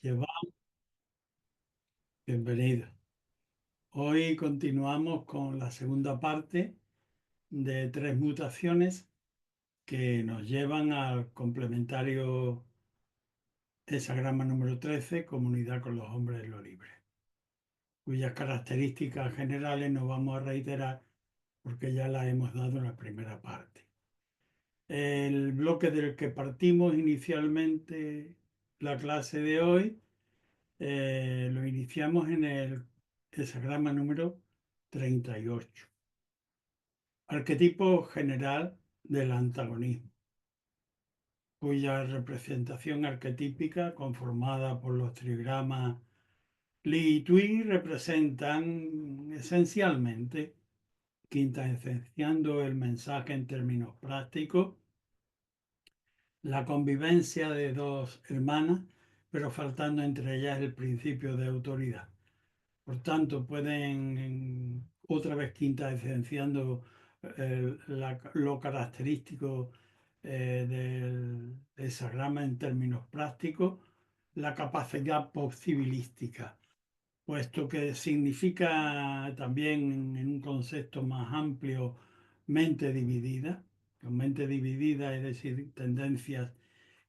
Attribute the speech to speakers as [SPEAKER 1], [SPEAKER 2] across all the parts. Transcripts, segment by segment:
[SPEAKER 1] Lleva, bienvenido. Hoy continuamos con la segunda parte de tres mutaciones que nos llevan al complementario hexagrama número 13, comunidad con los hombres en lo libre, cuyas características generales no vamos a reiterar porque ya las hemos dado en la primera parte. El bloque del que partimos inicialmente la clase de hoy lo iniciamos en el hexagrama número 38. Arquetipo general del antagonismo, cuya representación arquetípica, conformada por los trigramas Li y Tui, representan esencialmente, quintaesenciando el mensaje en términos prácticos, la convivencia de dos hermanas, pero faltando entre ellas el principio de autoridad. Por tanto, pueden, otra vez quinta esenciando lo característico del hexagrama en términos prácticos, la capacidad posibilística, puesto que significa también en un concepto más amplio mente dividida, con mente dividida, es decir, tendencias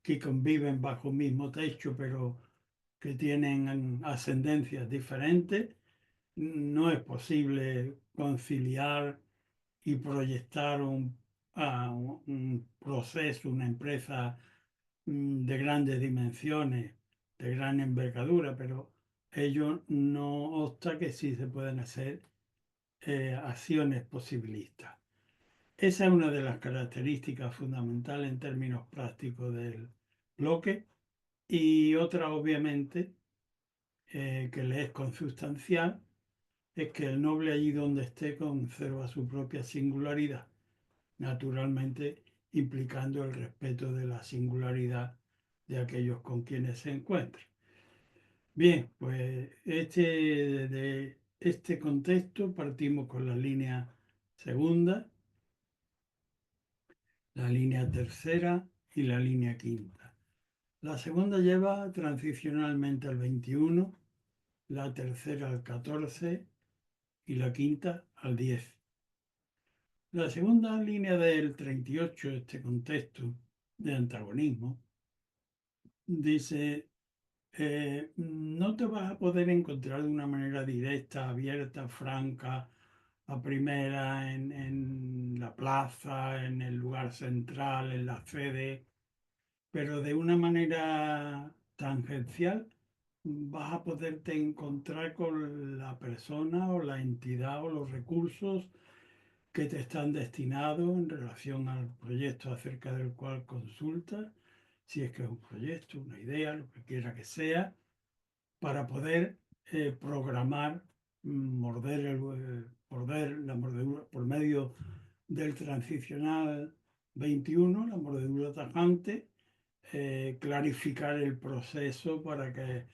[SPEAKER 1] que conviven bajo un mismo techo, pero que tienen ascendencias diferentes. No es posible conciliar y proyectar un proceso, una empresa de grandes dimensiones, de gran envergadura, pero ello no obsta que sí se pueden hacer acciones posibilistas. Esa es una de las características fundamentales en términos prácticos del bloque, y otra obviamente que le es consustancial es que el noble allí donde esté conserva su propia singularidad, naturalmente implicando el respeto de la singularidad de aquellos con quienes se encuentre. Bien, pues de este contexto partimos con la línea segunda, la línea tercera y la línea quinta. La segunda lleva transicionalmente al 21, la tercera al 14 y la quinta al 10. La segunda línea del 38, este contexto de antagonismo, dice, no te vas a poder encontrar de una manera directa, abierta, franca, a primera, en la plaza, en el lugar central, en la sede, pero de una manera tangencial vas a poderte encontrar con la persona o la entidad o los recursos que te están destinados en relación al proyecto acerca del cual consultas, si es que es un proyecto, una idea, lo que quiera que sea, para poder programar, morder la mordedura por medio del transicional 21, la mordedura tajante, clarificar el proceso para que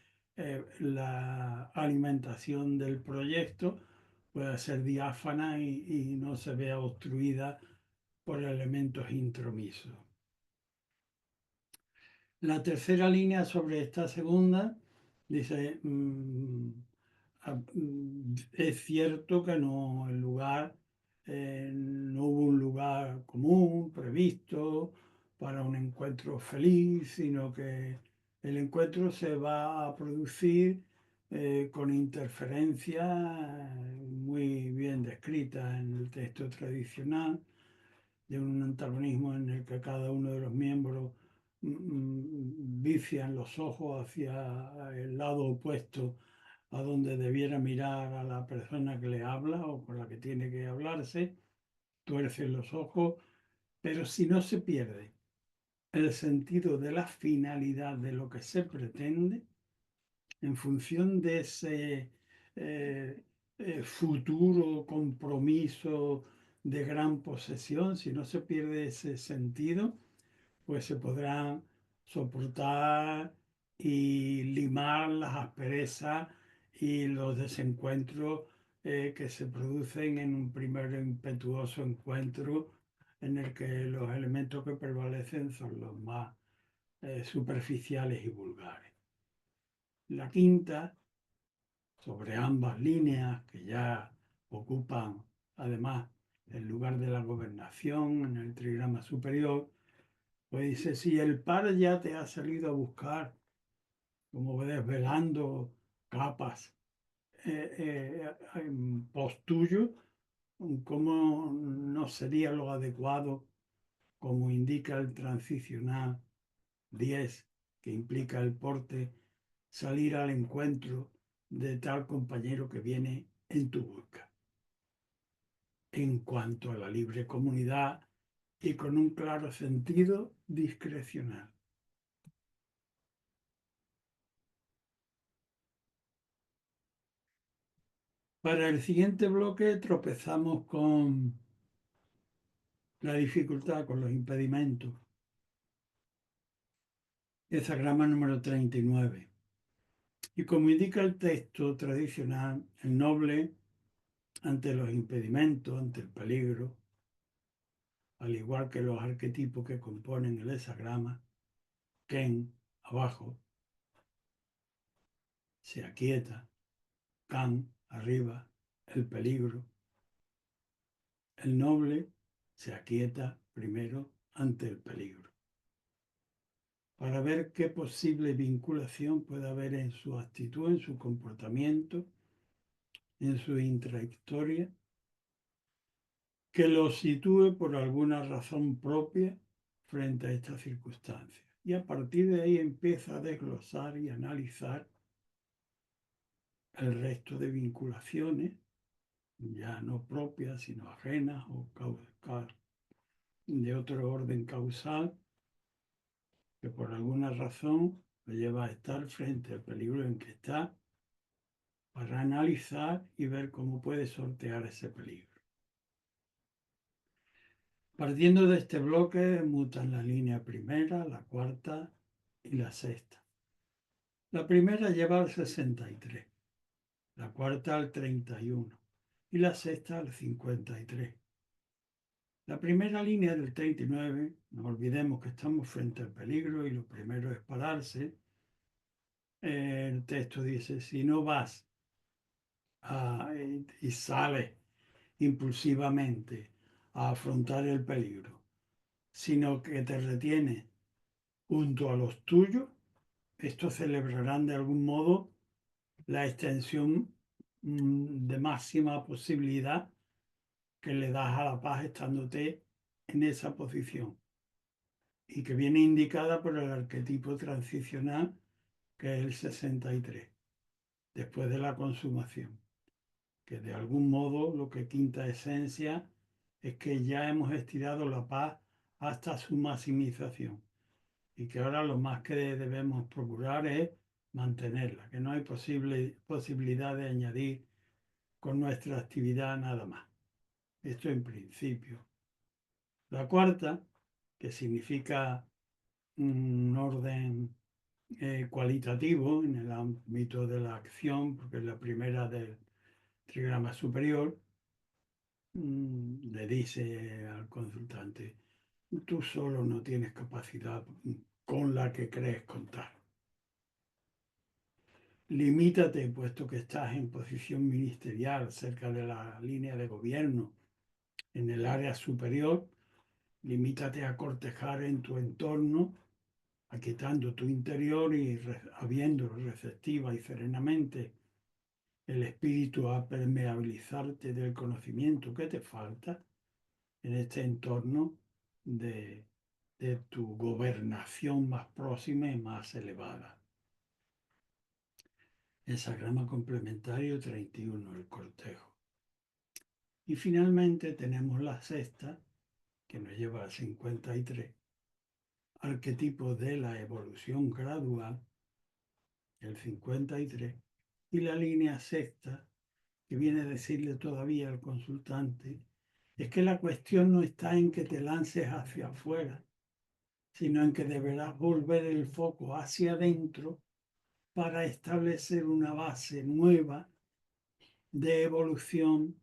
[SPEAKER 1] la alimentación del proyecto pueda ser diáfana y no se vea obstruida por elementos intromisos. La tercera línea sobre esta segunda dice, es cierto que no, no hubo un lugar común previsto para un encuentro feliz, sino que el encuentro se va a producir con interferencias muy bien descritas en el texto tradicional, de un antagonismo en el que cada uno de los miembros vician los ojos hacia el lado opuesto a donde debiera mirar a la persona que le habla o con la que tiene que hablarse, tuercen los ojos, pero si no se pierde el sentido de la finalidad de lo que se pretende, en función de ese futuro compromiso de gran posesión, si no se pierde ese sentido, pues se podrán soportar y limar las asperezas y los desencuentros que se producen en un primer impetuoso encuentro en el que los elementos que prevalecen son los más superficiales y vulgares. La quinta, sobre ambas líneas que ya ocupan además el lugar de la gobernación en el trigrama superior, pues dice, si el par ya te ha salido a buscar, como ves, velando capas en pos tuyo, ¿cómo no sería lo adecuado, como indica el transicional 10, que implica el porte, salir al encuentro de tal compañero que viene en tu busca? En cuanto a la libre comunidad y con un claro sentido discrecional. Para el siguiente bloque tropezamos con la dificultad, con los impedimentos. Hezagrama número 39. Y como indica el texto tradicional, el noble, ante los impedimentos, ante el peligro, al igual que los arquetipos que componen el hesagrama, Ken, abajo, se aquieta, Kan, arriba, el peligro. El noble se aquieta primero ante el peligro, para ver qué posible vinculación puede haber en su actitud, en su comportamiento, en su intrahistoria, que lo sitúe por alguna razón propia frente a esta circunstancia. Y a partir de ahí empieza a desglosar y analizar el resto de vinculaciones, ya no propias, sino ajenas o de otro orden causal, que por alguna razón lo lleva a estar frente al peligro en que está, para analizar y ver cómo puede sortear ese peligro. Partiendo de este bloque, mutan la línea primera, la cuarta y la sexta. La primera lleva al 63, la cuarta al 31 y la sexta al 53. La primera línea del 39, no olvidemos que estamos frente al peligro y lo primero es pararse. El texto dice, si no vas y sales impulsivamente a afrontar el peligro, sino que te retienes junto a los tuyos, estos celebrarán de algún modo la extensión de máxima posibilidad que le das a la paz estándote en esa posición y que viene indicada por el arquetipo transicional, que es el 63, después de la consumación, que de algún modo lo que quinta esencia es que ya hemos estirado la paz hasta su maximización y que ahora lo más que debemos procurar es mantenerla, que no hay posibilidad de añadir con nuestra actividad nada más. Esto en principio. La cuarta, que significa un orden cualitativo en el ámbito de la acción, porque es la primera del trigrama superior, le dice al consultante, tú solo no tienes capacidad con la que crees contar. Limítate, puesto que estás en posición ministerial cerca de la línea de gobierno en el área superior, limítate a cortejar en tu entorno, aquietando tu interior y habiendo receptiva y serenamente el espíritu a permeabilizarte del conocimiento que te falta en este entorno de, de tu gobernación más próxima y más elevada. El sagrama complementario 31, el cortejo. Y finalmente tenemos la sexta, que nos lleva al 53, arquetipo de la evolución gradual, el 53, y la línea sexta, que viene a decirle todavía al consultante, es que la cuestión no está en que te lances hacia afuera, sino en que deberás volver el foco hacia adentro para establecer una base nueva de evolución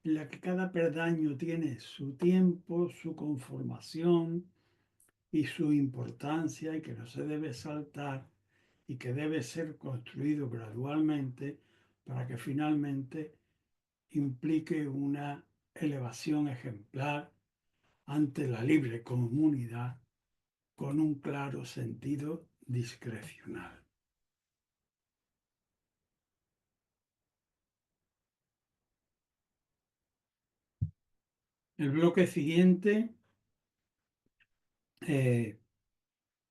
[SPEAKER 1] en la que cada peldaño tiene su tiempo, su conformación y su importancia, y que no se debe saltar y que debe ser construido gradualmente para que finalmente implique una elevación ejemplar ante la libre comunidad con un claro sentido discrecional. El bloque siguiente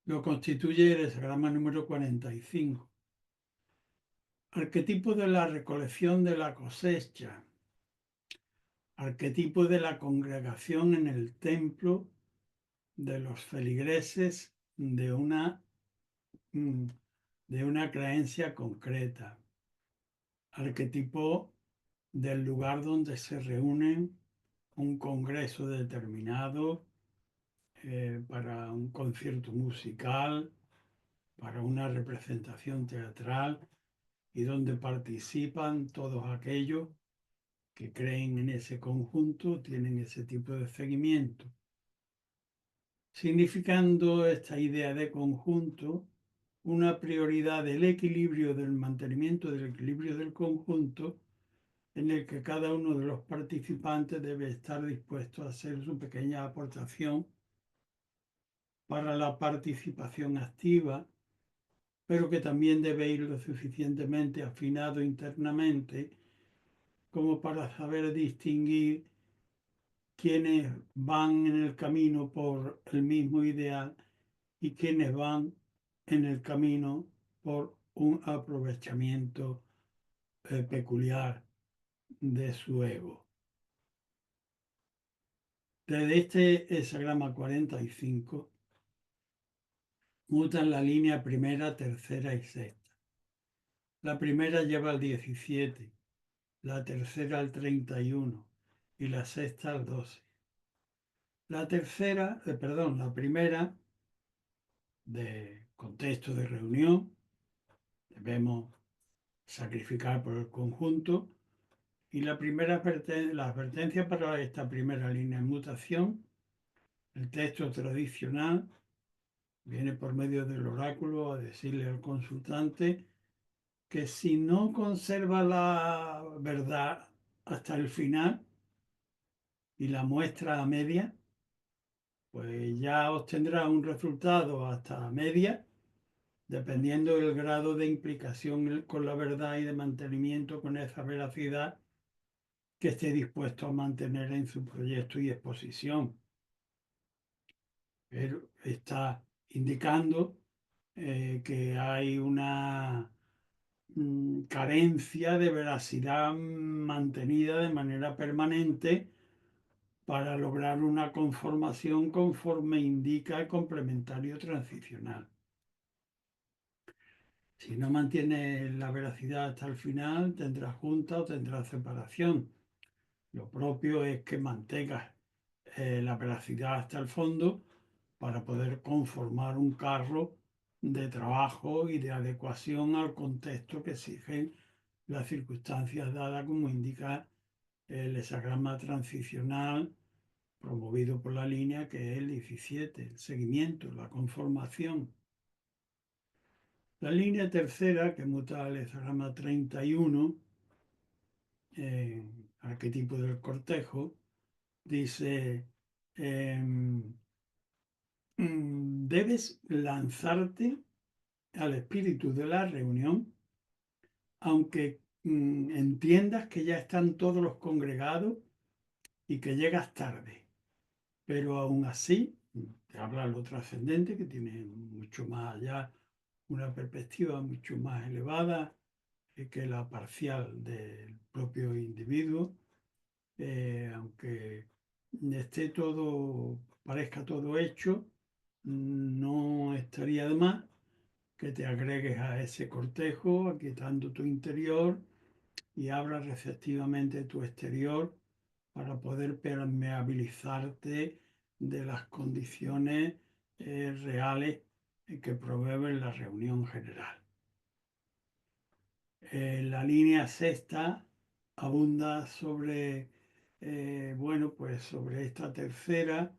[SPEAKER 1] lo constituye el hexagrama número 45. Arquetipo de la recolección de la cosecha. Arquetipo de la congregación en el templo de los feligreses mm, de una creencia concreta. Arquetipo del lugar donde se reúnen un congreso determinado, para un concierto musical, para una representación teatral y donde participan todos aquellos que creen en ese conjunto, tienen ese tipo de seguimiento. Significando esta idea de conjunto una prioridad del equilibrio, del mantenimiento del equilibrio del conjunto, en el que cada uno de los participantes debe estar dispuesto a hacer su pequeña aportación para la participación activa, pero que también debe ir lo suficientemente afinado internamente como para saber distinguir quienes van en el camino por el mismo ideal y quienes van en el camino por un aprovechamiento peculiar de su ego. Desde este hexagrama 45 mutan la línea primera, tercera y sexta. La primera lleva al 17, la tercera al 31 y la sexta al 12. La primera de contexto de reunión, debemos sacrificar por el conjunto, y la advertencia para esta primera línea de mutación, el texto tradicional viene por medio del oráculo a decirle al consultante que si no conserva la verdad hasta el final y la muestra a media, pues ya obtendrá un resultado hasta media, dependiendo del grado de implicación con la verdad y de mantenimiento con esa veracidad que esté dispuesto a mantener en su proyecto y exposición. Pero está indicando que hay una carencia de veracidad mantenida de manera permanente para lograr una conformación conforme indica el complementario transicional. Si no mantiene la veracidad hasta el final, tendrás junta o tendrás separación. Lo propio es que mantengas la veracidad hasta el fondo para poder conformar un carro de trabajo y de adecuación al contexto que exigen las circunstancias dadas, como indica el hexagrama transicional promovido por la línea que es el 17, el seguimiento, la conformación. La línea tercera, que muta al hexagrama 31, arquetipo del cortejo, dice, debes lanzarte al espíritu de la reunión, aunque entiendas que ya están todos los congregados y que llegas tarde. Pero aún así, te habla lo trascendente, que tiene mucho más allá, una perspectiva mucho más elevada que la parcial del propio individuo, aunque esté todo, parezca todo hecho, no estaría de más que te agregues a ese cortejo, aquietando tu interior y abras receptivamente tu exterior para poder permeabilizarte de las condiciones reales que promueven la reunión general. La línea sexta abunda sobre, bueno, pues sobre esta tercera,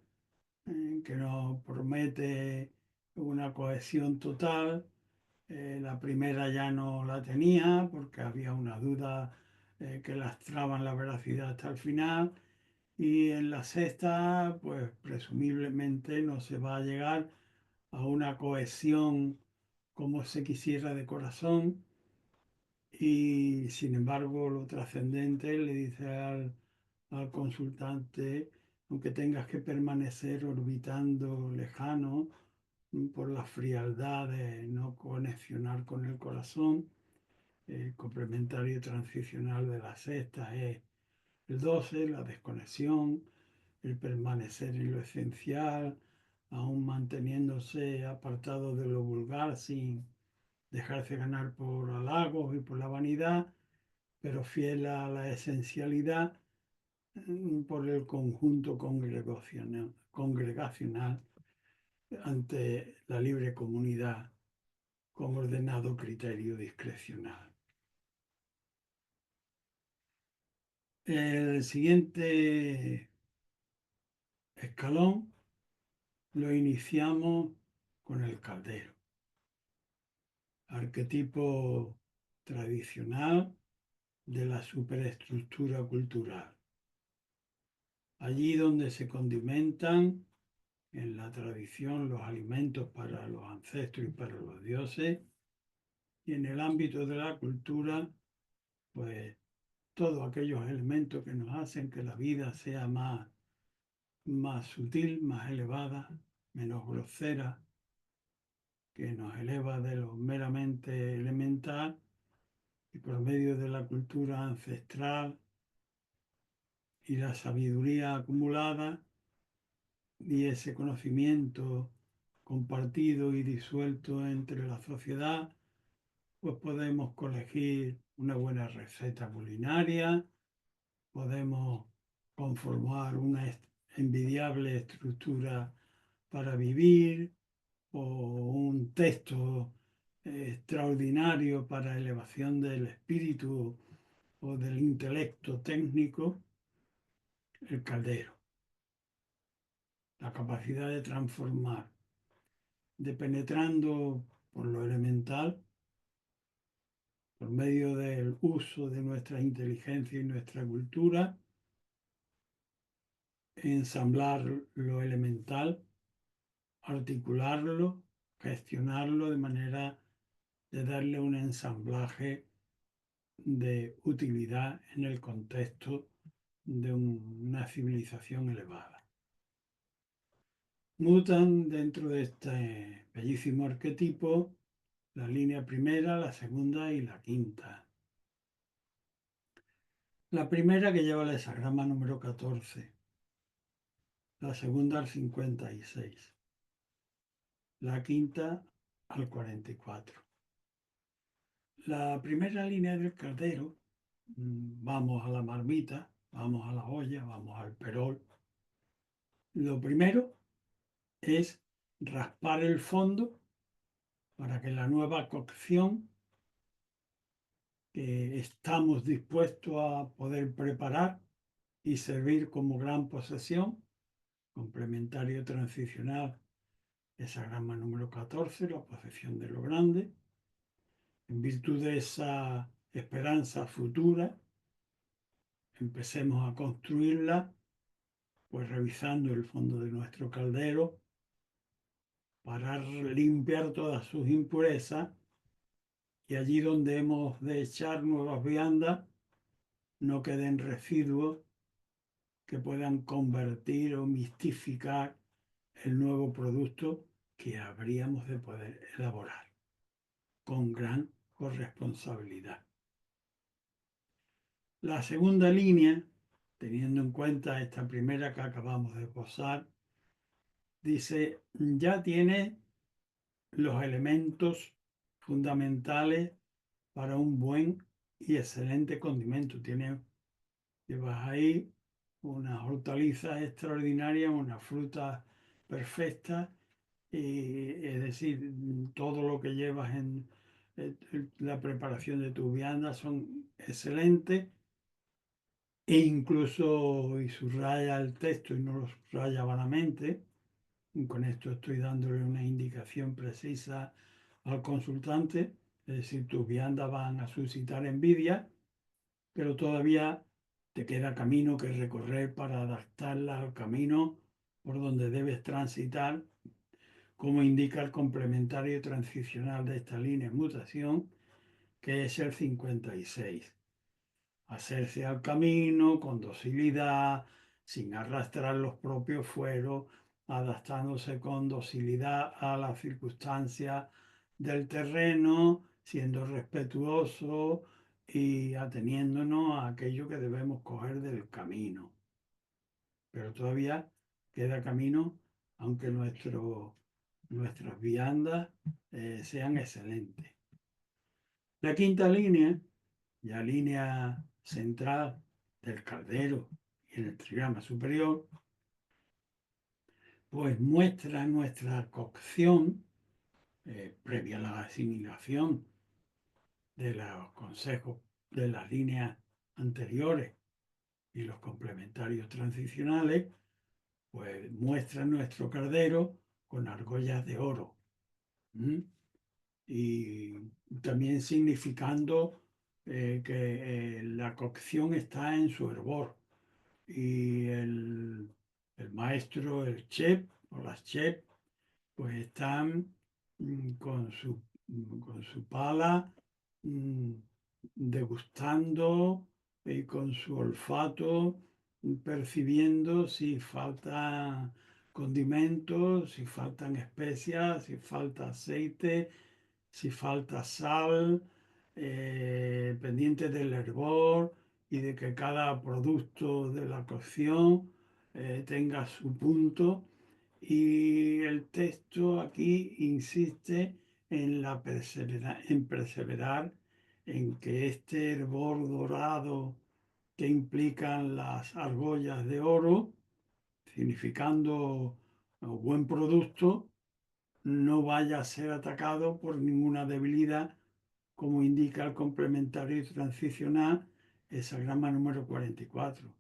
[SPEAKER 1] que nos promete una cohesión total, La primera ya no la tenía porque había una duda que lastraban la veracidad hasta el final. Y en la sexta, pues presumiblemente no se va a llegar a una cohesión como se quisiera de corazón. Y sin embargo, lo trascendente le dice al consultante, aunque tengas que permanecer orbitando lejano por la frialdad de no conexionar con el corazón, el complementario transicional de la sexta es el 12, la desconexión, el permanecer en lo esencial, aún manteniéndose apartado de lo vulgar sin dejarse ganar por halagos y por la vanidad, pero fiel a la esencialidad por el conjunto congregacional ante la libre comunidad con ordenado criterio discrecional. El siguiente escalón lo iniciamos con el caldero, arquetipo tradicional de la superestructura cultural. Allí donde se condimentan en la tradición los alimentos para los ancestros y para los dioses, y en el ámbito de la cultura, pues todos aquellos elementos que nos hacen que la vida sea más sutil, más elevada, menos grosera, que nos eleva de lo meramente elemental y por medio de la cultura ancestral y la sabiduría acumulada y ese conocimiento compartido y disuelto entre la sociedad, pues podemos colegir una buena receta culinaria, podemos conformar una envidiable estructura para vivir o un texto extraordinario para elevación del espíritu o del intelecto técnico, el caldero, la capacidad de transformar, de penetrando por lo elemental, por medio del uso de nuestra inteligencia y nuestra cultura, ensamblar lo elemental, articularlo, gestionarlo de manera de darle un ensamblaje de utilidad en el contexto de una civilización elevada. Mutan dentro de este bellísimo arquetipo la línea primera, la segunda y la quinta. La primera que lleva el hexagrama número 14, la segunda al 56, la quinta al 44. La primera línea del caldero, vamos a la marmita, vamos a la olla, vamos al perol. Lo primero es raspar el fondo para que la nueva cocción que estamos dispuestos a poder preparar y servir como gran posesión, complementario transicional, esa grama número 14, la posesión de lo grande, en virtud de esa esperanza futura, empecemos a construirla, pues revisando el fondo de nuestro caldero para limpiar todas sus impurezas y allí donde hemos de echar nuevas viandas no queden residuos que puedan convertir o mistificar el nuevo producto que habríamos de poder elaborar con gran corresponsabilidad. La segunda línea, teniendo en cuenta esta primera que acabamos de posar, dice, ya tiene los elementos fundamentales para un buen y excelente condimento. Llevas ahí unas hortalizas extraordinarias, unas frutas perfectas, y, es decir, todo lo que llevas en la preparación de tu vianda son excelentes e incluso, y subraya el texto y no lo subraya vanamente, y con esto estoy dándole una indicación precisa al consultante, es decir, tus viandas van a suscitar envidia, pero todavía te queda camino que recorrer para adaptarla al camino por donde debes transitar, como indica el complementario transicional de esta línea de mutación, que es el 56. Hacerse al camino con docilidad, sin arrastrar los propios fueros, adaptándose con docilidad a las circunstancias del terreno, siendo respetuoso y ateniéndonos a aquello que debemos coger del camino. Pero todavía queda camino, aunque nuestras viandas sean excelentes. La quinta línea, la línea central del caldero y en el trigrama superior, pues muestra nuestra cocción previa a la asimilación de los consejos de las líneas anteriores y los complementarios transicionales, pues muestra nuestro caldero con argollas de oro. ¿Mm? Y también significando que la cocción está en su hervor y el maestro, el chef o las chefs, pues están con su pala mm, degustando y con su olfato percibiendo si falta condimentos, si faltan especias, si falta aceite, si falta sal, pendiente del hervor y de que cada producto de la cocción tenga su punto. Y el texto aquí insiste en perseverar en que este hervor dorado que implican las argollas de oro, significando buen producto, no vaya a ser atacado por ninguna debilidad, como indica el complementario transicional, esa grama número 44.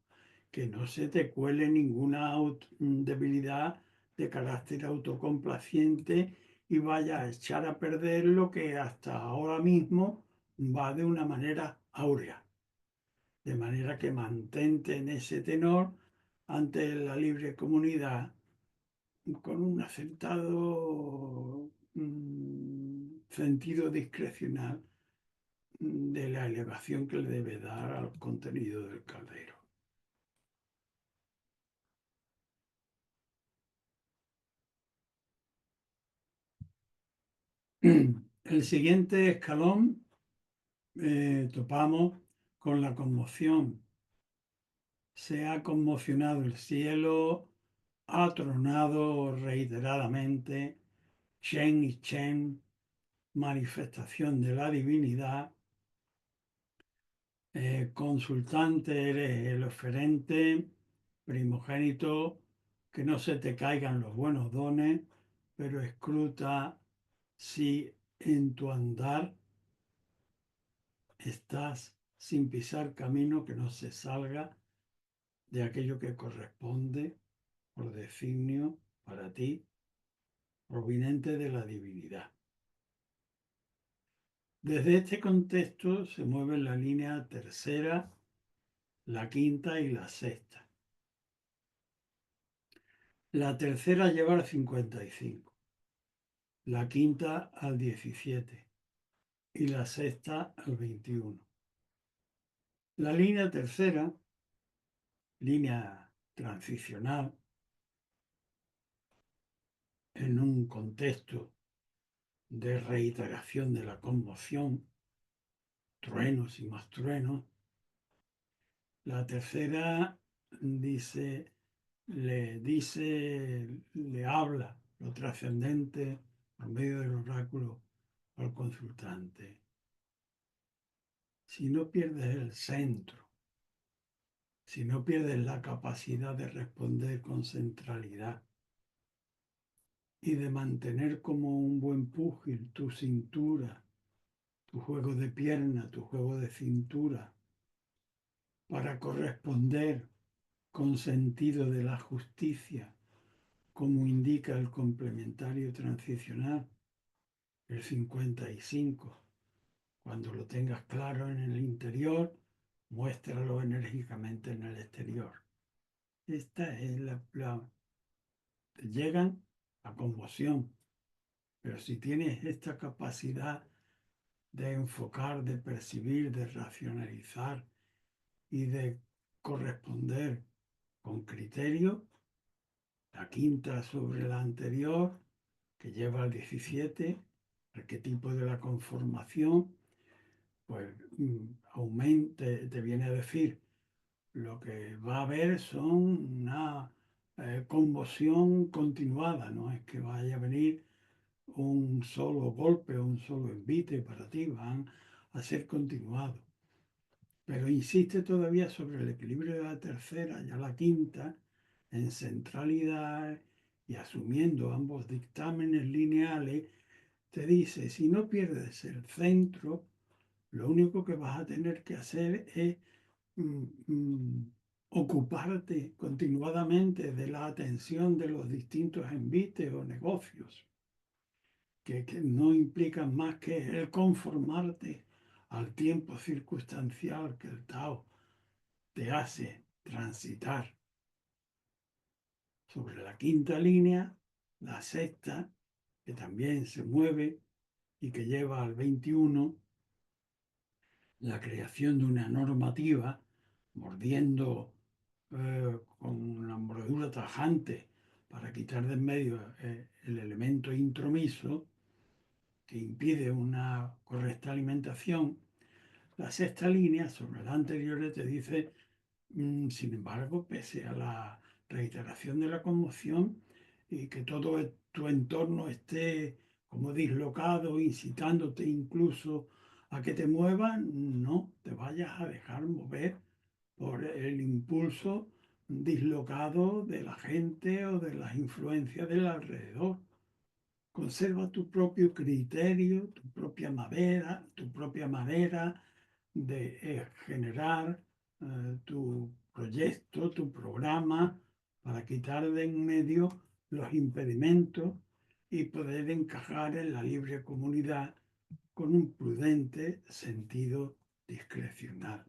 [SPEAKER 1] Que no se te cuele ninguna debilidad de carácter autocomplaciente y vaya a echar a perder lo que hasta ahora mismo va de una manera áurea. De manera que mantente en ese tenor ante la libre comunidad con un acertado sentido discrecional de la elevación que le debe dar al contenido del caldero. El siguiente escalón topamos con la conmoción. Se ha conmocionado el cielo, ha tronado reiteradamente, Shen y Chen, manifestación de la divinidad. Consultante eres el oferente, primogénito, que no se te caigan los buenos dones, pero escruta si en tu andar estás sin pisar camino que no se salga de aquello que corresponde por designio para ti, proveniente de la divinidad. Desde este contexto se mueve la línea tercera, la quinta y la sexta. La tercera lleva al 55, la quinta al 17 y la sexta al 21. La línea tercera, línea transicional, en un contexto de reiteración de la conmoción, truenos y más truenos. La tercera le habla lo trascendente por medio del oráculo al consultante. Si no pierdes el centro, si no pierdes la capacidad de responder con centralidad y de mantener como un buen púgil tu cintura, tu juego de pierna, tu juego de cintura, para corresponder con sentido de la justicia, como indica el complementario transicional, el 55. Cuando lo tengas claro en el interior, muéstralo enérgicamente en el exterior. Esta es te llegan a conmoción, pero si tienes esta capacidad de enfocar, de percibir, de racionalizar y de corresponder con criterio, la quinta sobre la anterior, que lleva al 17, arquetipo de la conformación, pues te viene a decir lo que va a haber son una conmoción continuada, no es que vaya a venir un solo golpe o un solo envite para ti, van a ser continuados. Pero insiste todavía sobre el equilibrio de la tercera, ya la quinta, en centralidad y asumiendo ambos dictámenes lineales, te dice, si no pierdes el centro, lo único que vas a tener que hacer es mm, mm, ocuparte continuadamente de la atención de los distintos envites o negocios, que no implican más que el conformarte al tiempo circunstancial que el Tao te hace transitar. Sobre la quinta línea, la sexta, que también se mueve y que lleva al 21, la creación de una normativa, mordiendo con una mordedura tajante para quitar de en medio el elemento intromiso que impide una correcta alimentación. La sexta línea sobre la anterior te dice, sin embargo, pese a la reiteración de la conmoción y que todo tu entorno esté como dislocado, incitándote incluso a que te muevas, no te vayas a dejar mover por el impulso dislocado de la gente o de las influencias del alrededor. Conserva tu propio criterio, tu propia manera de generar tu proyecto, tu programa, para quitar de en medio los impedimentos y poder encajar en la libre comunidad con un prudente sentido discrecional.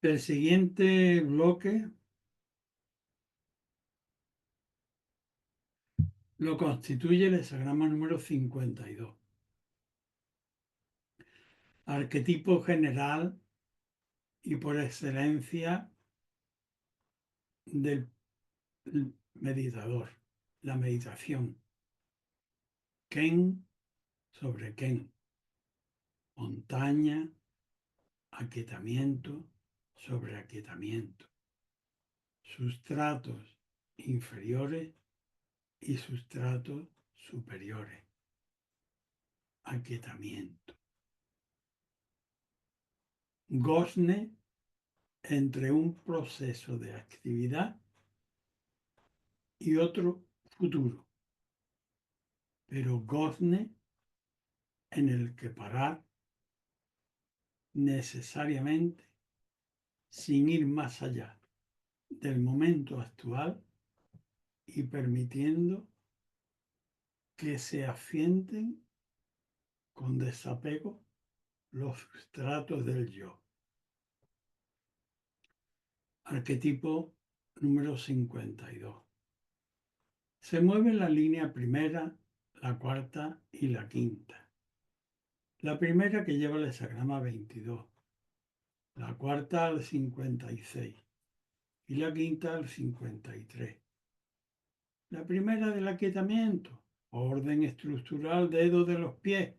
[SPEAKER 1] El siguiente bloque lo constituye el hexagrama número 52. Arquetipo general y por excelencia del meditador, la meditación. Ken sobre Ken, montaña, aquietamiento sobre aquietamiento, sustratos inferiores y sustratos superiores, aquietamiento. Gozne entre un proceso de actividad y otro futuro, pero gozne en el que parar necesariamente sin ir más allá del momento actual y permitiendo que se asienten con desapego los sustratos del yo. Arquetipo número 52. Se mueve la línea primera, la cuarta y la quinta. La primera que lleva el hexagrama 22, la cuarta al 56 y la quinta al 53. La primera del aquietamiento, orden estructural, dedo de los pies,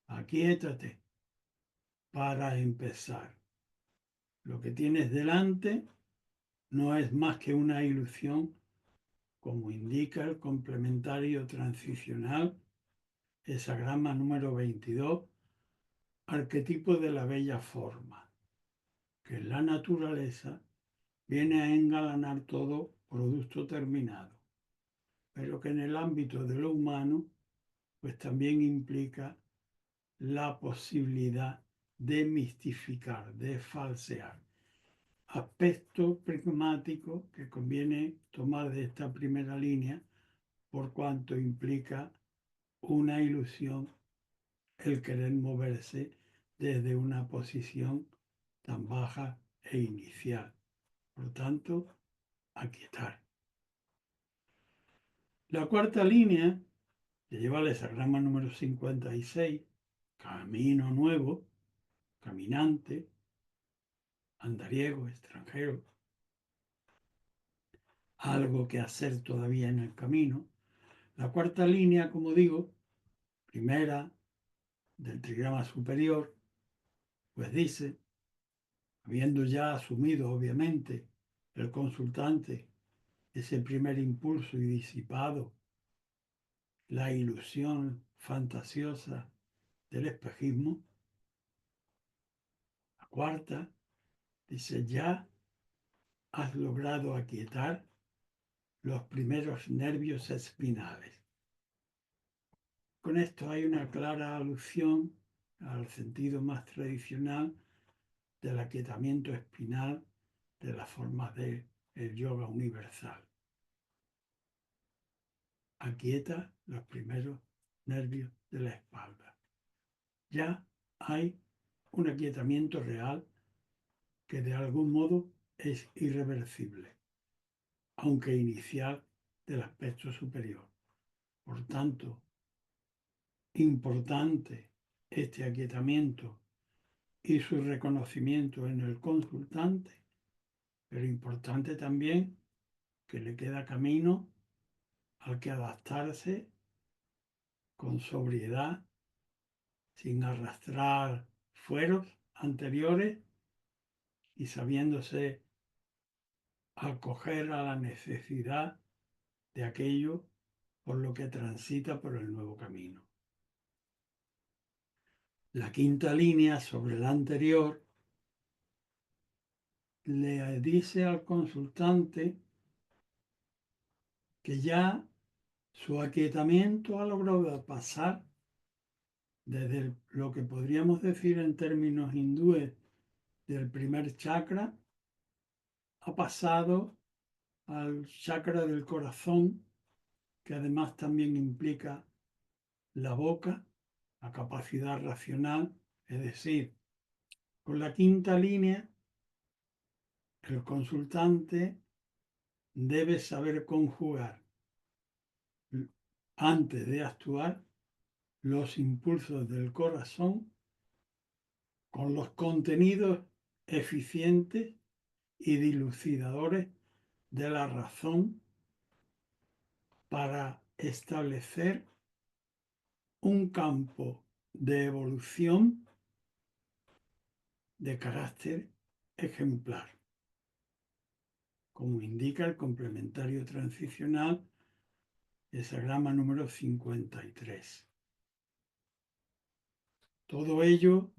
[SPEAKER 1] aquíétate para empezar. Lo que tienes delante no es más que una ilusión, como indica el complementario transicional, hexagrama número 22, arquetipo de la bella forma, que en la naturaleza viene a engalanar todo producto terminado, pero que en el ámbito de lo humano, pues también implica la posibilidad de mistificar, de falsear. Aspecto pragmático que conviene tomar de esta primera línea por cuanto implica una ilusión el querer moverse desde una posición tan baja e inicial. Por tanto, aquietar. La cuarta línea, que lleva el hexagrama número 56, camino nuevo, caminante, andariego, extranjero, algo que hacer todavía en el camino. La cuarta línea, como digo, primera del trigrama superior, pues dice, habiendo ya asumido obviamente el consultante ese primer impulso y disipado la ilusión fantasiosa del espejismo, la cuarta dice, ya has logrado aquietar los primeros nervios espinales. Con esto hay una clara alusión al sentido más tradicional del aquietamiento espinal de las formas del yoga universal. Aquieta los primeros nervios de la espalda. Ya hay un aquietamiento real que de algún modo es irreversible, aunque inicial del aspecto superior. Por tanto, importante este aquietamiento y su reconocimiento en el consultante, pero importante también que le queda camino al que adaptarse con sobriedad, sin arrastrar fueros anteriores y sabiéndose acoger a la necesidad de aquello por lo que transita por el nuevo camino. La quinta línea sobre la anterior le dice al consultante que ya su aquietamiento ha logrado pasar desde lo que podríamos decir en términos hindúes del primer chakra, ha pasado al chakra del corazón, que además también implica la boca, la capacidad racional, es decir, con la quinta línea, el consultante debe saber conjugar antes de actuar los impulsos del corazón con los contenidos eficientes y dilucidadores de la razón para establecer un campo de evolución de carácter ejemplar, como indica el complementario transicional, hexagrama número 53. Todo ello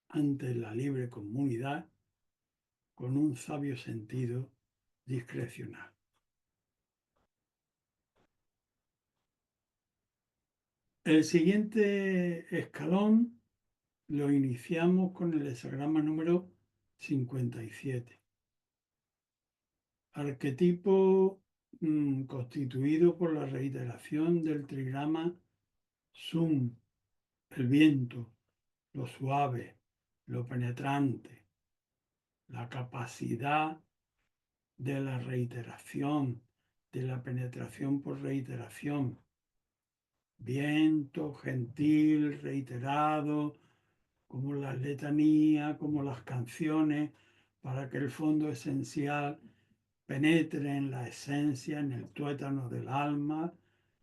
[SPEAKER 1] ante la libre comunidad con un sabio sentido discrecional. El siguiente escalón lo iniciamos con el hexagrama número 57. Arquetipo constituido por la reiteración del trigrama Sum, el viento, lo suave, lo penetrante, la capacidad de la reiteración, de la penetración por reiteración, viento, gentil, reiterado, como las letanías, como las canciones, para que el fondo esencial penetre en la esencia, en el tuétano del alma,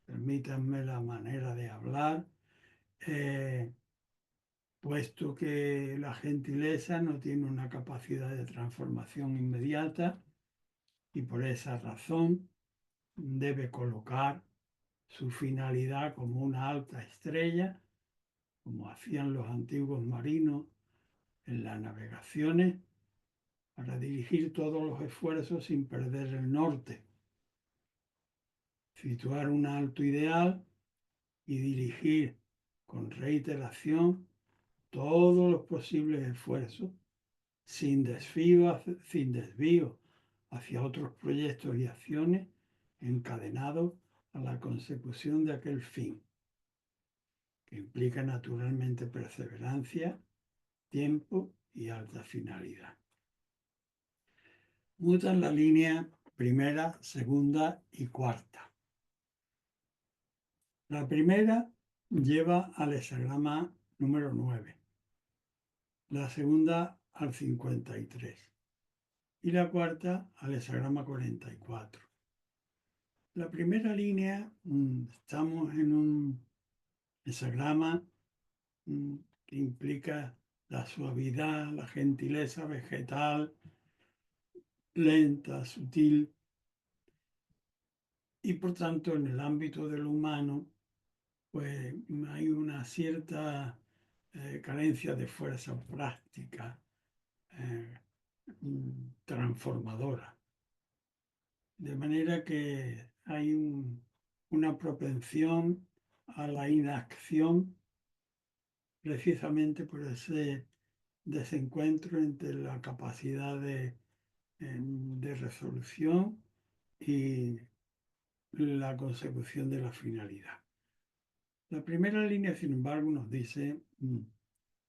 [SPEAKER 1] permítanme la manera de hablar, puesto que la gentileza no tiene una capacidad de transformación inmediata y por esa razón debe colocar su finalidad como una alta estrella, como hacían los antiguos marinos en las navegaciones, para dirigir todos los esfuerzos sin perder el norte, situar un alto ideal y dirigir con reiteración todos los posibles esfuerzos sin desvío hacia otros proyectos y acciones encadenados a la consecución de aquel fin, que implica naturalmente perseverancia, tiempo y alta finalidad. Mutan la línea primera, segunda y cuarta. La primera lleva al hexagrama número 9, la segunda al 53 y la cuarta al hexagrama 44. La primera línea, estamos en un hexagrama que implica la suavidad, la gentileza vegetal, lenta, sutil, y por tanto en el ámbito del humano pues hay una cierta carencia de fuerza práctica transformadora. De manera que hay una propensión a la inacción precisamente por ese desencuentro entre la capacidad de resolución y la consecución de la finalidad. La primera línea, sin embargo, nos dice,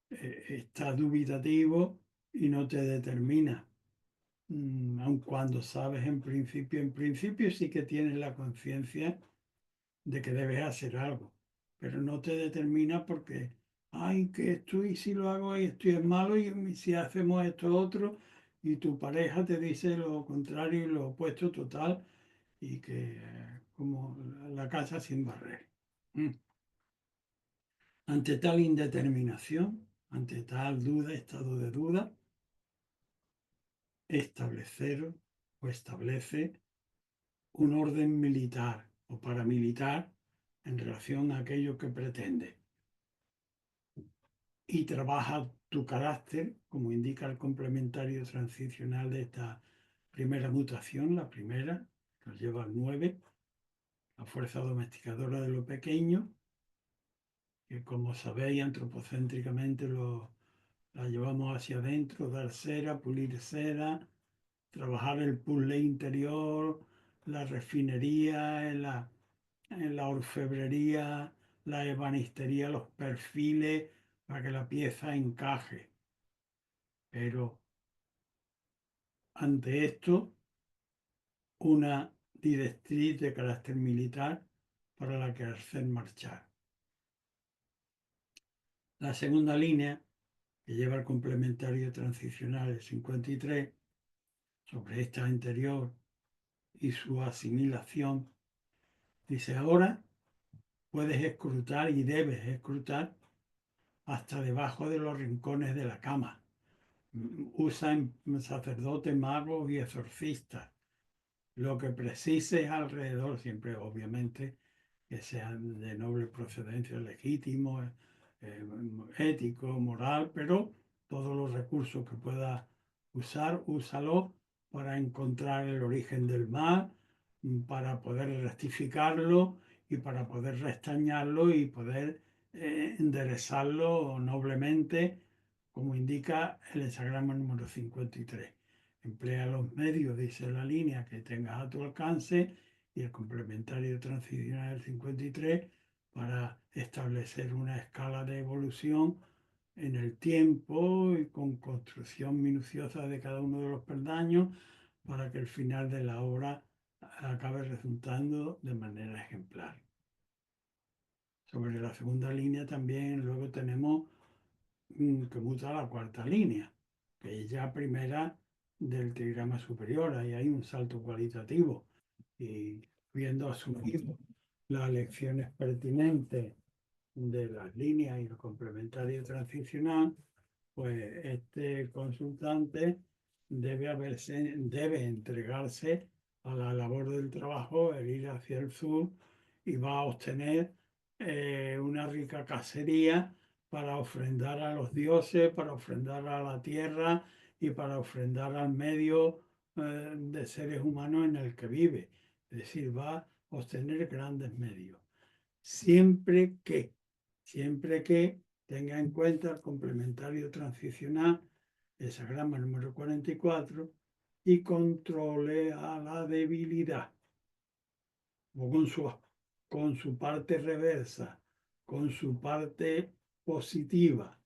[SPEAKER 1] está dubitativo y no te determina, aun cuando sabes en principio sí que tienes la conciencia de que debes hacer algo, pero no te determina porque, ay, que esto y si lo hago y esto es malo y si hacemos esto otro, y tu pareja te dice lo contrario y lo opuesto total, y que como la casa sin barrer. Ante tal indeterminación, ante tal duda, estado de duda, establecer o establece un orden militar o paramilitar en relación a aquello que pretende. Y trabaja tu carácter, como indica el complementario transicional de esta primera mutación, la primera, que nos lleva al 9, la fuerza domesticadora de lo pequeño, que como sabéis antropocéntricamente la llevamos hacia adentro, dar cera, pulir cera, trabajar el puzzle interior, la refinería, en la orfebrería, la ebanistería, los perfiles, para que la pieza encaje. Pero ante esto, una directriz de carácter militar para la que hacer marchar. La segunda línea, que lleva el complementario transicional el 53, sobre esta anterior y su asimilación, dice: ahora puedes escrutar y debes escrutar hasta debajo de los rincones de la cama. Usan sacerdotes, magos y exorcistas. Lo que precises alrededor, siempre obviamente que sean de noble procedencia, legítimo, ético, moral, pero todos los recursos que puedas usar, úsalo para encontrar el origen del mal, para poder rectificarlo y para poder restañarlo y poder enderezarlo noblemente, como indica el hexagrama número 53. Emplea los medios, dice la línea, que tengas a tu alcance, y el complementario transicional del 53 para establecer una escala de evolución en el tiempo y con construcción minuciosa de cada uno de los peldaños para que el final de la obra acabe resultando de manera ejemplar. Sobre la segunda línea también luego tenemos que muta la cuarta línea, que es ya primera del trigrama superior. Ahí hay un salto cualitativo. Y viendo asumido las lecciones pertinentes de las líneas y el complementario transicional, pues este consultante debe entregarse a la labor del trabajo, el ir hacia el sur, y va a obtener una rica cacería para ofrendar a los dioses, para ofrendar a la tierra y para ofrendar al medio de seres humanos en el que vive. Es decir, va a obtener grandes medios. Siempre que tenga en cuenta el complementario transicional, hexagrama número 44, y controle a la debilidad, o con su con su parte reversa, con su parte positiva,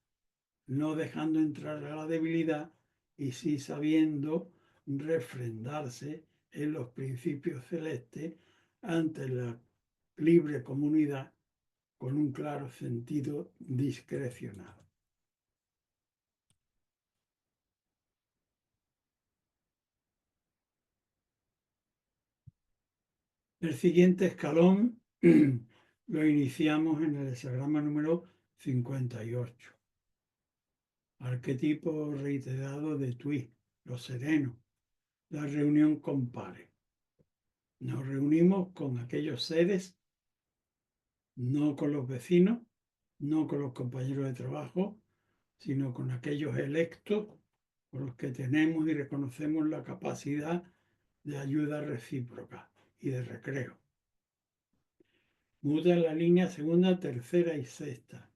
[SPEAKER 1] no dejando entrar a la debilidad y sí sabiendo refrendarse en los principios celestes ante la libre comunidad con un claro sentido discrecional. El siguiente escalón lo iniciamos en el hexagrama número 58. Arquetipo reiterado de Twi, los serenos, la reunión con pares. Nos reunimos con aquellos seres, no con los vecinos, no con los compañeros de trabajo, sino con aquellos electos con los que tenemos y reconocemos la capacidad de ayuda recíproca y de recreo. Muda la línea segunda, tercera y sexta.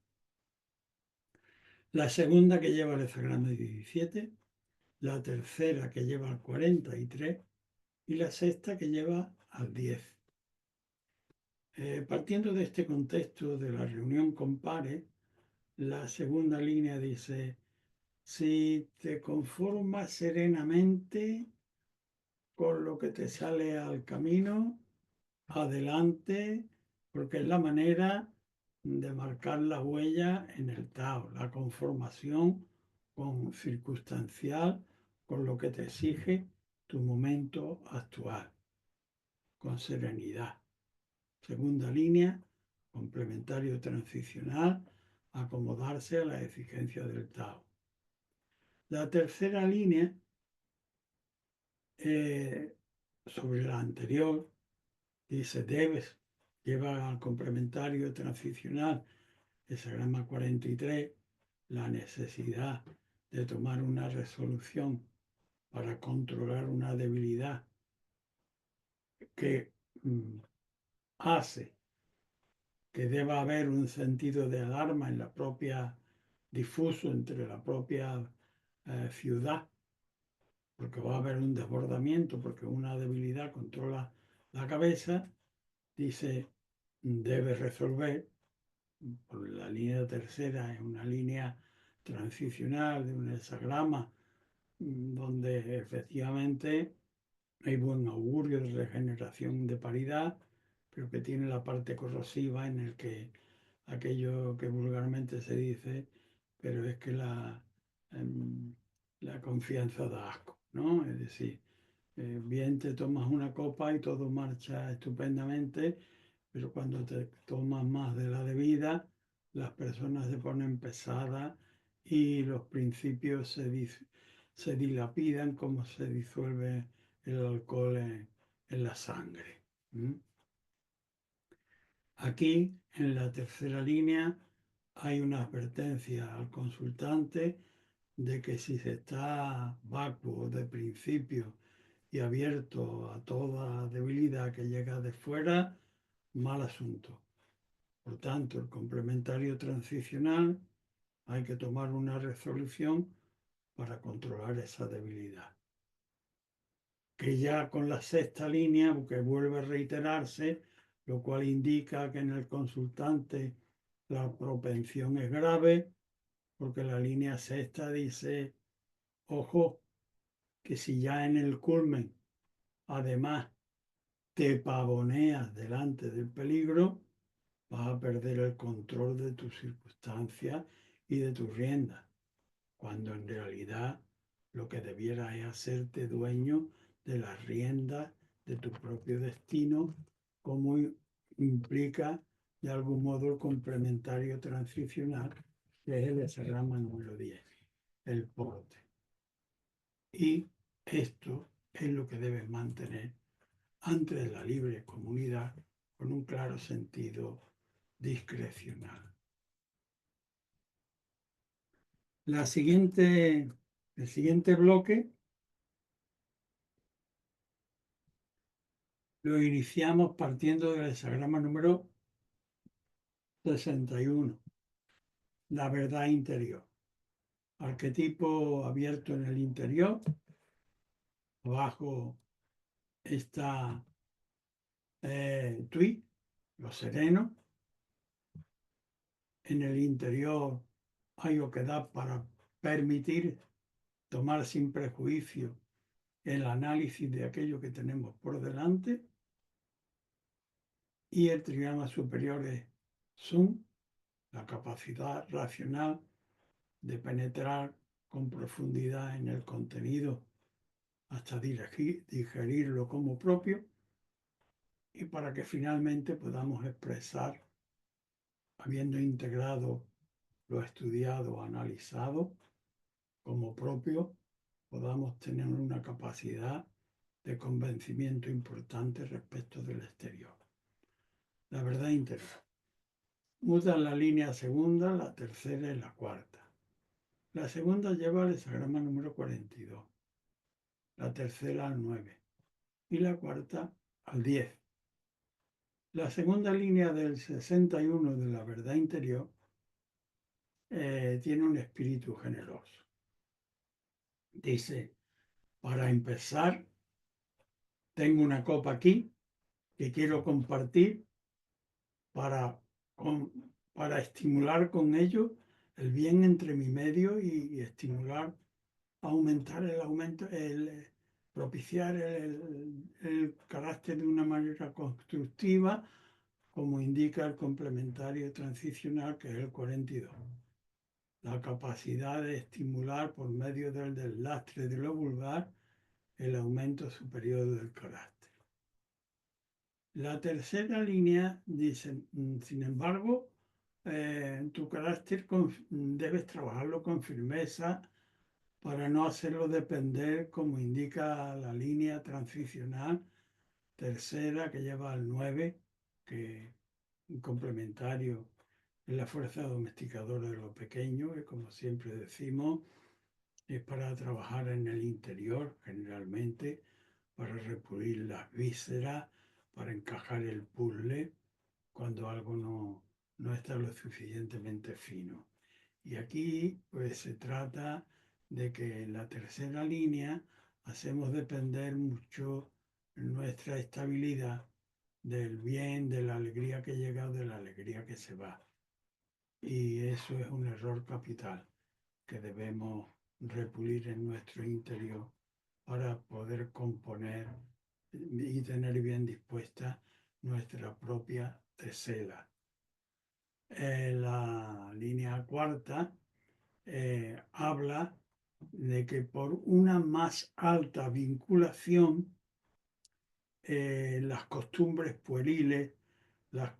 [SPEAKER 1] La segunda que lleva al hexagrama 17, la tercera que lleva al 43 y la sexta que lleva al 10. Partiendo de este contexto de la reunión con pares, la segunda línea dice, si te conformas serenamente con lo que te sale al camino, adelante, porque es la manera de marcar la huella en el Tao, la conformación con circunstancial, con lo que te exige tu momento actual, con serenidad. Segunda línea, complementario transicional, acomodarse a la exigencia del Tao. La tercera línea, sobre la anterior, dice, debes llevar al complementario transicional, hexagrama 43, la necesidad de tomar una resolución para controlar una debilidad que hace que deba haber un sentido de alarma en la propia, difuso entre la propia ciudad, porque va a haber un desbordamiento, porque una debilidad controla la cabeza, dice, debe resolver, por la línea tercera es una línea transicional de un hexagrama, donde efectivamente hay buen augurio de regeneración de paridad, pero que tiene la parte corrosiva en el que aquello que vulgarmente se dice, pero es que la confianza da asco, ¿no? Es decir, bien te tomas una copa y todo marcha estupendamente, pero cuando te tomas más de la debida, las personas se ponen pesadas y los principios se dilapidan como se disuelve el alcohol en la sangre. Aquí, en la tercera línea, hay una advertencia al consultante de que si se está vacuo de principio y abierto a toda debilidad que llega de fuera, mal asunto. Por tanto, el complementario transicional hay que tomar una resolución para controlar esa debilidad. Que ya con la sexta línea, que vuelve a reiterarse, lo cual indica que en el consultante la propensión es grave, porque la línea sexta dice, ojo, que si ya en el culmen, además, te pavoneas delante del peligro, vas a perder el control de tus circunstancias y de tus riendas, cuando en realidad lo que debiera es hacerte dueño de las riendas de tu propio destino, como implica de algún modo el complementario transicional, que es el hexagrama número 10, el porte. Y esto es lo que debes mantener ante la libre comunidad con un claro sentido discrecional. El siguiente bloque lo iniciamos partiendo del hexagrama número 61, la verdad interior. Arquetipo abierto en el interior. Abajo está Twi, lo sereno. En el interior hay oquedad para permitir tomar sin prejuicio el análisis de aquello que tenemos por delante. Y el trigrama superior es sum, la capacidad racional de penetrar con profundidad en el contenido hasta digerirlo como propio, y para que finalmente podamos expresar, habiendo integrado lo estudiado, analizado como propio, podamos tener una capacidad de convencimiento importante respecto del exterior. La verdad interior. Muda la línea segunda, la tercera y la cuarta. La segunda lleva al hexagrama número 42, la tercera al 9 y la cuarta al 10. La segunda línea del 61 de la verdad interior tiene un espíritu generoso. Dice, para empezar, tengo una copa aquí que quiero compartir para, para estimular con ello el bien entre mi medio y estimular, aumentar propiciar el carácter de una manera constructiva, como indica el complementario transicional, que es el 42. La capacidad de estimular por medio del deslastre de lo vulgar el aumento superior del carácter. La tercera línea dice, sin embargo, tu carácter debes trabajarlo con firmeza para no hacerlo depender, como indica la línea transicional tercera que lleva al 9, que un complementario es la fuerza domesticadora de lo pequeño, que como siempre decimos, es para trabajar en el interior generalmente, para repulir las vísceras, para encajar el puzzle cuando algo no está lo suficientemente fino. Y aquí pues se trata de que en la tercera línea hacemos depender mucho nuestra estabilidad del bien, de la alegría que llega o de la alegría que se va. Y eso es un error capital que debemos repulir en nuestro interior para poder componer y tener bien dispuesta nuestra propia tesela. La línea cuarta habla de que por una más alta vinculación, las costumbres pueriles, las,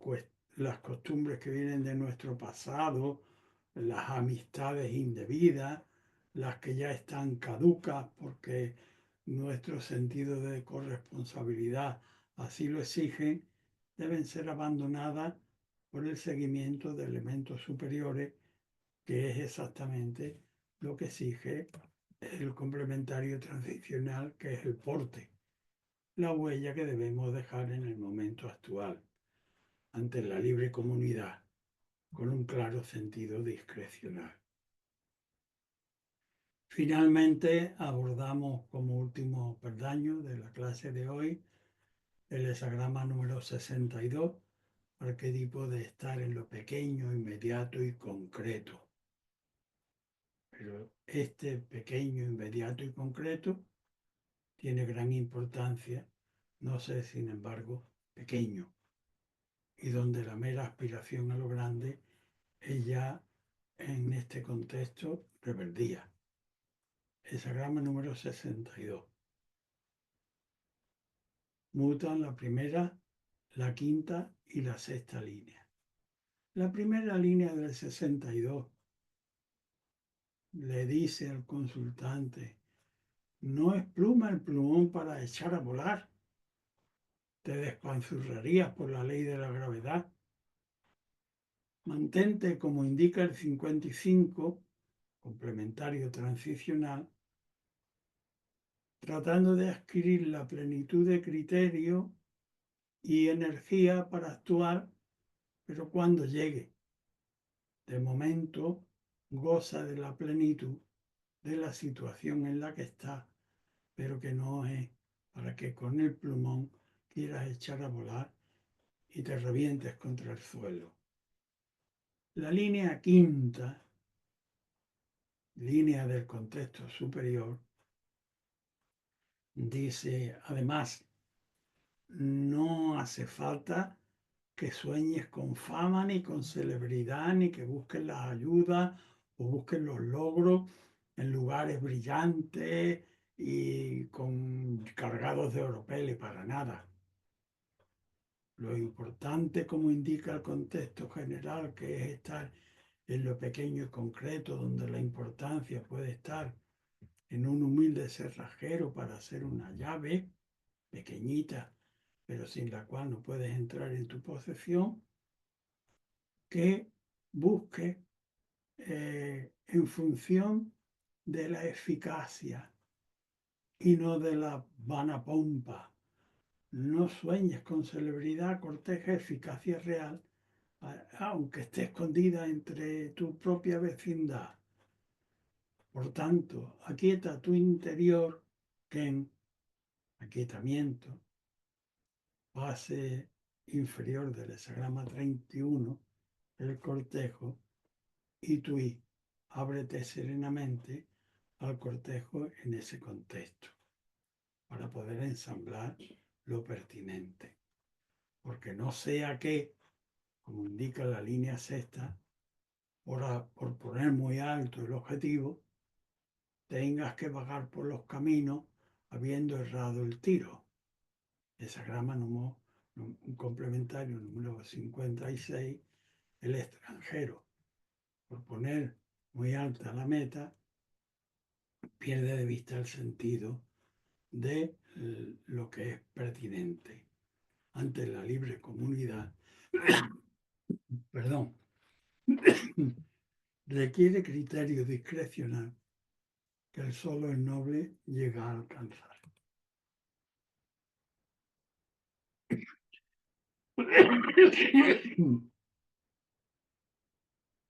[SPEAKER 1] las costumbres que vienen de nuestro pasado, las amistades indebidas, las que ya están caducas porque nuestro sentido de corresponsabilidad así lo exige, deben ser abandonadas por el seguimiento de elementos superiores, que es exactamente lo que exige el complementario transicional, que es el porte, la huella que debemos dejar en el momento actual, ante la libre comunidad, con un claro sentido discrecional. Finalmente, abordamos como último peldaño de la clase de hoy el hexagrama número 62, arquetipo de estar en lo pequeño, inmediato y concreto. Pero este pequeño, inmediato y concreto tiene gran importancia, no sé, sin embargo, pequeño, y donde la mera aspiración a lo grande es ya, en este contexto, rebeldía. Hexagrama número 62. Mutan la primera, la quinta y la sexta línea. La primera línea del 62 le dice al consultante, no es pluma el plumón para echar a volar, te despanzurrarías por la ley de la gravedad. Mantente, como indica el 55, complementario transicional, tratando de adquirir la plenitud de criterio y energía para actuar, pero cuando llegue. De momento, goza de la plenitud de la situación en la que está, pero que no es para que con el plumón quieras echar a volar y te revientes contra el suelo. La línea quinta, línea del contexto superior, dice, además, no hace falta que sueñes con fama ni con celebridad, ni que busques las ayudas o busques los logros en lugares brillantes y cargados de oropel, para nada. Lo importante, como indica el contexto general, que es estar en lo pequeño y concreto, donde la importancia puede estar en un humilde cerrajero para hacer una llave pequeñita, pero sin la cual no puedes entrar en tu posesión, que busque en función de la eficacia y no de la vana pompa. No sueñes con celebridad, corteja, eficacia real, aunque esté escondida entre tu propia vecindad. Por tanto, aquieta tu interior, Ken, aquietamiento, base inferior del hexagrama 31, el cortejo, y Tui, ábrete serenamente al cortejo en ese contexto, para poder ensamblar lo pertinente. Porque no sea que, como indica la línea sexta, por poner muy alto el objetivo, tengas que vagar por los caminos habiendo errado el tiro. Hexagrama un complementario número 56, el extranjero. Por poner muy alta la meta, pierde de vista el sentido de lo que es pertinente. Ante la libre comunidad, perdón, requiere criterio discrecional que el solo el noble llega a alcanzar.